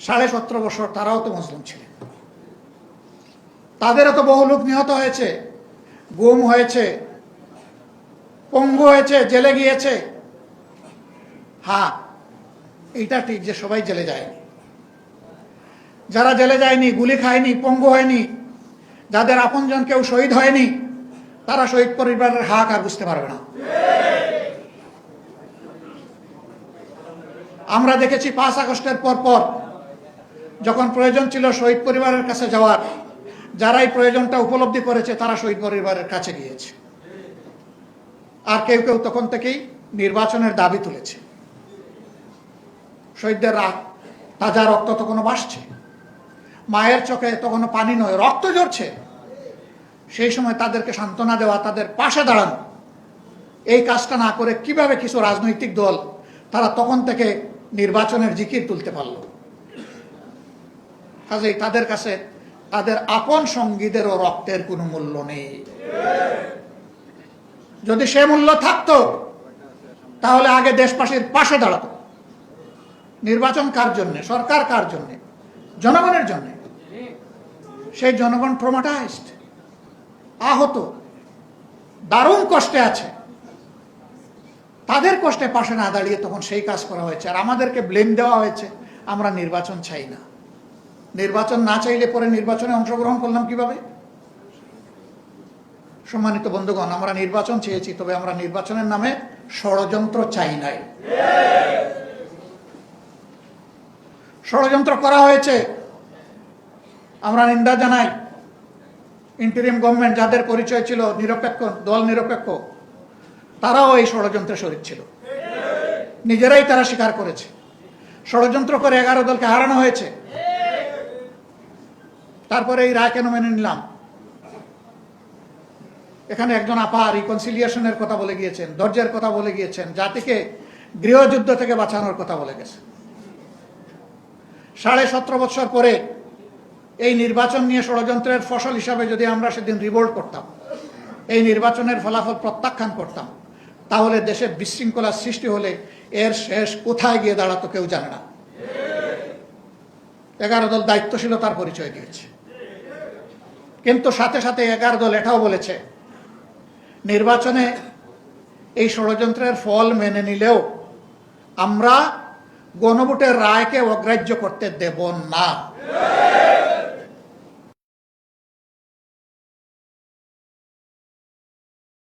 17.5 বছর তারাও তো মুসলিম ছিলেন, তাদেরও তো বহু লোক নিহত হয়েছে, গুম হয়েছে, পঙ্গু হয়েছে, জেলে গিয়েছে। হ্যাঁ, এইটা ঠিক যে সবাই জেলে যায়নি। যারা জেলে যায়নি, গুলি খায়নি, পঙ্গু হয়নি, যাদের আপনজন কেউ শহীদ হয়নি, তারা শহীদ পরিবারের হাহাকার বুঝতে পারবে না। আমরা দেখেছি 5 আগস্টের পর যখন প্রয়োজন ছিল শহীদ পরিবারের কাছে যাওয়ার, যারা এই প্রয়োজনটা উপলব্ধি করেছে তারা শহীদ পরিবারের কাছে গিয়েছে। আর কেউ কেউ তখন থেকেই নির্বাচনের দাবি তুলেছে। শহীদদের তাজা রক্ত তখনও ভাসছে, মায়ের চোখে তখনও পানি নয়, রক্ত ঝরছে। সেই সময় তাদেরকে সান্ত্বনা দেওয়া, তাদের পাশে দাঁড়ানো, এই কাজটা না করে কিভাবে কিছু রাজনৈতিক দল তারা তখন থেকে নির্বাচনের জিকির তুলতে পারল? কাজেই তাদের কাছে তাদের আপন সঙ্গীদেরও রক্তের কোনো মূল্য নেই। যদি সে মূল্য থাকতো তাহলে আগে দেশবাসীর পাশে দাঁড়াতো। নির্বাচন কার জন্য? সরকার কার জন্য? জনগণের জন্য। সেই জনগণ ট্রমাটাইজড, আহত, দারুণ কষ্টে আছে। তাদের কষ্টে পাশে না দাঁড়িয়ে তখন সেই কাজ করা হয়েছে, আর আমাদেরকে ব্লেম দেওয়া হয়েছে আমরা নির্বাচন চাই না। নির্বাচন না চাইলে পরে নির্বাচনে অংশগ্রহণ করলাম কিভাবে? সম্মানিত বন্ধুগণ, আমরা নির্বাচন চেয়েছি, তবে আমরা নির্বাচনের নামে ষড়যন্ত্র চাই নাই। ষড়যন্ত্র করা হয়েছে, আমরা নিন্দা জানাই। ইন্টারিম গভর্নমেন্ট, যাদের পরিচয় ছিল নিরপেক্ষ, দল নিরপেক্ষ, তারাও এই ষড়যন্ত্রে শরীক ছিল, নিজেরাই তারা স্বীকার করেছে। ষড়যন্ত্র করে 11 দলকে হারানো হয়েছে। তারপরে এই রায় কেন মেনে নিলাম? এখানে একজন আপা রিকনসিলিয়েশনের কথা বলে গিয়েছেন, ধৈর্যের কথা বলে গিয়েছেন, জাতিকে গৃহযুদ্ধ থেকে বাঁচানোর কথা বলে গেছে। 17.5 বছর পরে এই নির্বাচন নিয়ে ষড়যন্ত্রের ফসল হিসাবে যদি আমরা সেদিন রিভোল্ট করতাম, এই নির্বাচনের ফলাফল প্রত্যাখ্যান করতাম, তাহলে দেশে বিশৃঙ্খলার সৃষ্টি হলে এর শেষ কোথায় গিয়ে দাঁড়াতো কেউ জানে না। 11 দল দায়িত্বশীলতার পরিচয় দিয়েছে, কিন্তু সাথে সাথে 11 দল এটাও বলেছে নির্বাচনে এই ষড়যন্ত্রের ফল মেনে নিলেও আমরা গণভোটের রায়কে অগ্রাহ্য করতে দেব না।